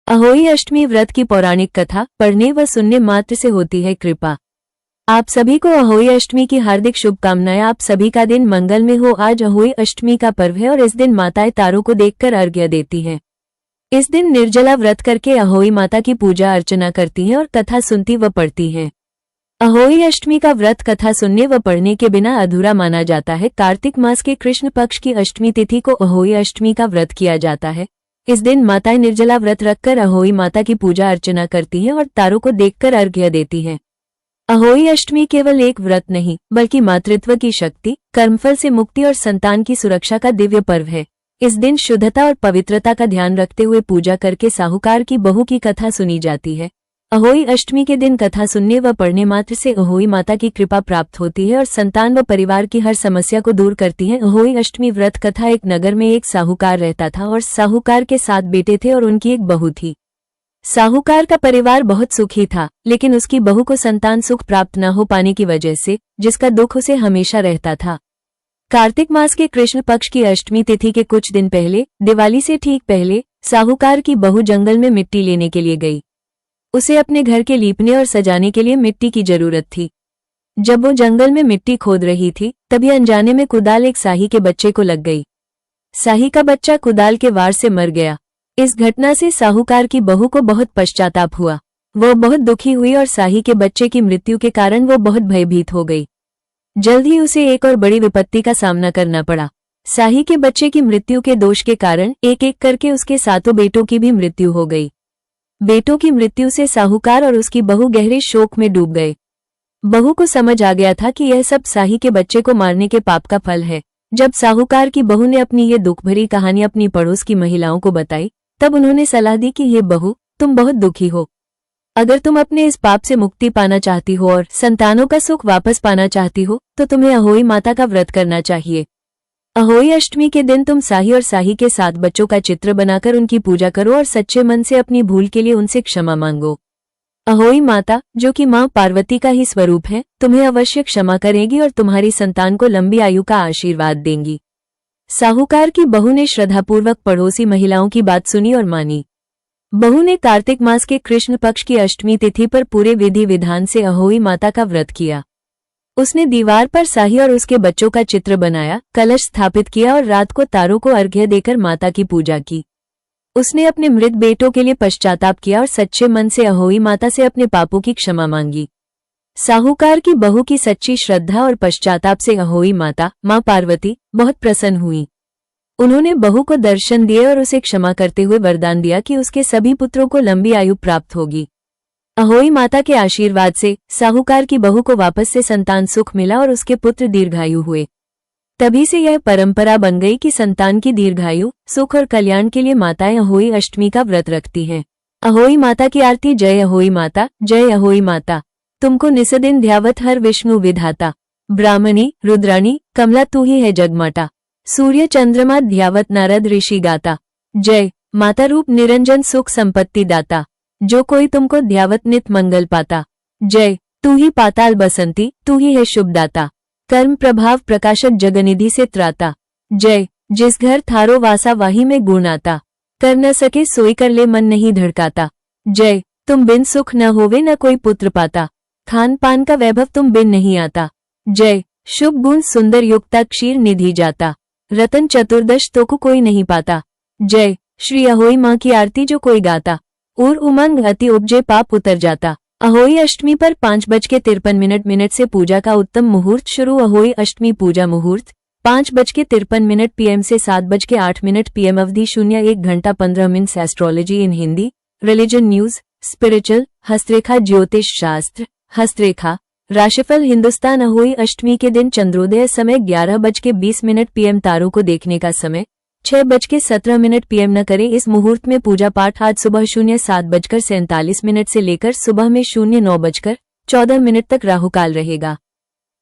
अहोई अष्टमी व्रत की पौराणिक कथा पढ़ने व सुनने मात्र से होती है कृपा। आप सभी को अहोई अष्टमी की हार्दिक शुभकामनाएं। आप सभी का दिन मंगल में हो। आज अहोई अष्टमी का पर्व है और इस दिन माताएं तारों को देखकर अर्घ्य देती हैं। इस दिन निर्जला व्रत करके अहोई माता की पूजा अर्चना करती हैं और कथा सुनती व पढ़ती हैं। अहोई अष्टमी का व्रत कथा सुनने व पढ़ने के बिना अधूरा माना जाता है। कार्तिक मास के कृष्ण पक्ष की अष्टमी तिथि को अहोई अष्टमी का व्रत किया जाता है। इस दिन माताएं निर्जला व्रत रखकर अहोई माता की पूजा अर्चना करती हैं और तारों को देखकर अर्घ्य देती हैं। अहोई अष्टमी केवल एक व्रत नहीं बल्कि मातृत्व की शक्ति, कर्मफल से मुक्ति और संतान की सुरक्षा का दिव्य पर्व है। इस दिन शुद्धता और पवित्रता का ध्यान रखते हुए पूजा करके साहूकार की बहू की कथा सुनी जाती है। अहोई अष्टमी के दिन कथा सुनने व पढ़ने मात्र से अहोई माता की कृपा प्राप्त होती है और संतान व परिवार की हर समस्या को दूर करती है। अहोई अष्टमी व्रत कथा। एक नगर में एक साहूकार रहता था और साहूकार के 7 बेटे थे और उनकी एक बहू थी। साहूकार का परिवार बहुत सुखी था, लेकिन उसकी बहू को संतान सुख प्राप्त न हो पाने की वजह से जिसका दुख उसे हमेशा रहता था। कार्तिक मास के कृष्ण पक्ष की अष्टमी तिथि के कुछ दिन पहले, दिवाली से ठीक पहले, साहूकार की बहू जंगल में मिट्टी लेने के लिए गई। उसे अपने घर के लीपने और सजाने के लिए मिट्टी की जरूरत थी। जब वो जंगल में मिट्टी खोद रही थी, तभी अनजाने में कुदाल एक साही के बच्चे को लग गई। साही का बच्चा कुदाल के वार से मर गया। इस घटना से साहूकार की बहू को बहुत पश्चाताप हुआ। वो बहुत दुखी हुई और साही के बच्चे की मृत्यु के कारण वो बहुत भयभीत हो गई। जल्द ही उसे एक और बड़ी विपत्ति का सामना करना पड़ा। साही के बच्चे की मृत्यु के दोष के कारण एक एक करके उसके 7 बेटों की भी मृत्यु हो गई। बेटों की मृत्यु से साहूकार और उसकी बहू गहरे शोक में डूब गए। बहू को समझ आ गया था कि यह सब साही के बच्चे को मारने के पाप का फल है। जब साहूकार की बहू ने अपनी ये दुख भरी कहानी अपनी पड़ोस की महिलाओं को बताई, तब उन्होंने सलाह दी कि ये बहू, तुम बहुत दुखी हो। अगर तुम अपने इस पाप से मुक्ति पाना चाहती हो और संतानों का सुख वापस पाना चाहती हो, तो तुम्हें अहोई माता का व्रत करना चाहिए। अहोई अष्टमी के दिन तुम साही और साही के 7 बच्चों का चित्र बनाकर उनकी पूजा करो और सच्चे मन से अपनी भूल के लिए उनसे क्षमा मांगो। अहोई माता, जो कि मां पार्वती का ही स्वरूप है, तुम्हें अवश्य क्षमा करेगी और तुम्हारी संतान को लंबी आयु का आशीर्वाद देंगी। साहूकार की बहू ने श्रद्धापूर्वक पड़ोसी महिलाओं की बात सुनी और मानी। बहू ने कार्तिक मास के कृष्ण पक्ष की अष्टमी तिथि पर पूरे विधि विधान से अहोई माता का व्रत किया। उसने दीवार पर साही और उसके बच्चों का चित्र बनाया, कलश स्थापित किया और रात को तारों को अर्घ्य देकर माता की पूजा की। उसने अपने मृत बेटों के लिए पश्चाताप किया और सच्चे मन से अहोई माता से अपने पापों की क्षमा मांगी। साहूकार की बहू की सच्ची श्रद्धा और पश्चाताप से अहोई माता, मां पार्वती, बहुत प्रसन्न हुई। उन्होंने बहू को दर्शन दिए और उसे क्षमा करते हुए वरदान दिया कि उसके सभी पुत्रों को लंबी आयु प्राप्त होगी। अहोई माता के आशीर्वाद से साहूकार की बहू को वापस से संतान सुख मिला और उसके पुत्र दीर्घायु हुए। तभी से यह परंपरा बन गई कि संतान की दीर्घायु, सुख और कल्याण के लिए माताएं अहोई अष्टमी का व्रत रखती हैं। अहोई माता की आरती। जय अहोई माता, जय अहोई माता। तुमको निसदिन ध्यावत हर विष्णु विधाता। ब्राह्मणी, रुद्राणी, कमला तू ही है जगमाता। सूर्य चंद्रमा ध्यावत नारद ऋषि गाता। जय माता रूप निरंजन सुख संपत्ति दाता। जो कोई तुमको ध्यावत नित मंगल पाता। जय तू ही पाताल बसंती, तू ही है शुभदाता। कर्म प्रभाव प्रकाशक जगनिधि से त्राता। जय जिस घर थारो वासा वाही में गुण आता। कर न सके सोई कर ले मन नहीं धड़काता। जय तुम बिन सुख न होवे न कोई पुत्र पाता। खान पान का वैभव तुम बिन नहीं आता। जय शुभ गुण सुंदर युक्ता क्षीर निधि जाता। रतन चतुर्दश तो को कोई नहीं पाता। जय श्री अहोई माँ की आरती जो कोई गाता। और उमंग अति उपजे पाप उतर जाता। अहोई अष्टमी पर 5:53 से पूजा का उत्तम मुहूर्त शुरू। अहोई अष्टमी पूजा मुहूर्त 5:53 PM से 7:08 PM। अवधि 01 घंटा 15 मिनट। एस्ट्रोलॉजी इन हिंदी, रिलीजन न्यूज, स्पिरिचुअल, हस्तरेखा ज्योतिष शास्त्र, हस्तरेखा, राशिफल। हिंदुस्तान। अहोई अष्टमी के दिन चंद्रोदय समय 11:20 PM। तारों को देखने का समय 6:17 PM। न करें इस मुहूर्त में पूजा पाठ। आज सुबह 07:47 से लेकर सुबह में 09:14 तक राहुकाल रहेगा।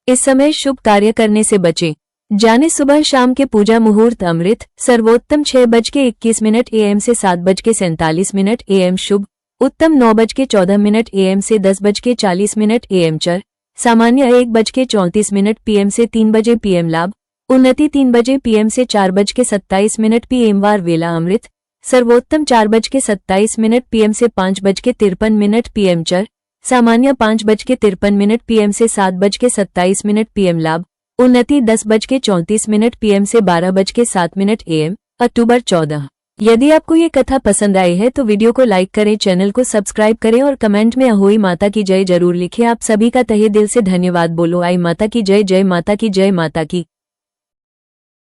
इस समय शुभ कार्य करने से बचें। जाने सुबह शाम के पूजा मुहूर्त। अमृत सर्वोत्तम 6:21 AM से 7:47 AM। शुभ उत्तम 9:14 AM से 10:40 AM। चर सामान्य 1:34 PM से 3 बजे PM। लाभ उन्नति 3 बजे PM से 4:27 PM। वार वेला अमृत सर्वोत्तम 4:27 PM से 5:53 PM। चर सामान्य 5:53 PM से 7:27 PM। लाभ उन्नति 10:34 PM से 12:07 AM। अक्टूबर 14। यदि आपको ये कथा पसंद आई है तो वीडियो को लाइक करें, चैनल को सब्सक्राइब करें और कमेंट में अहोई माता की जय जरूर लिखें। आप सभी का तहे दिल से धन्यवाद। बोलो आई माता की जय, जय माता की, जय माता की।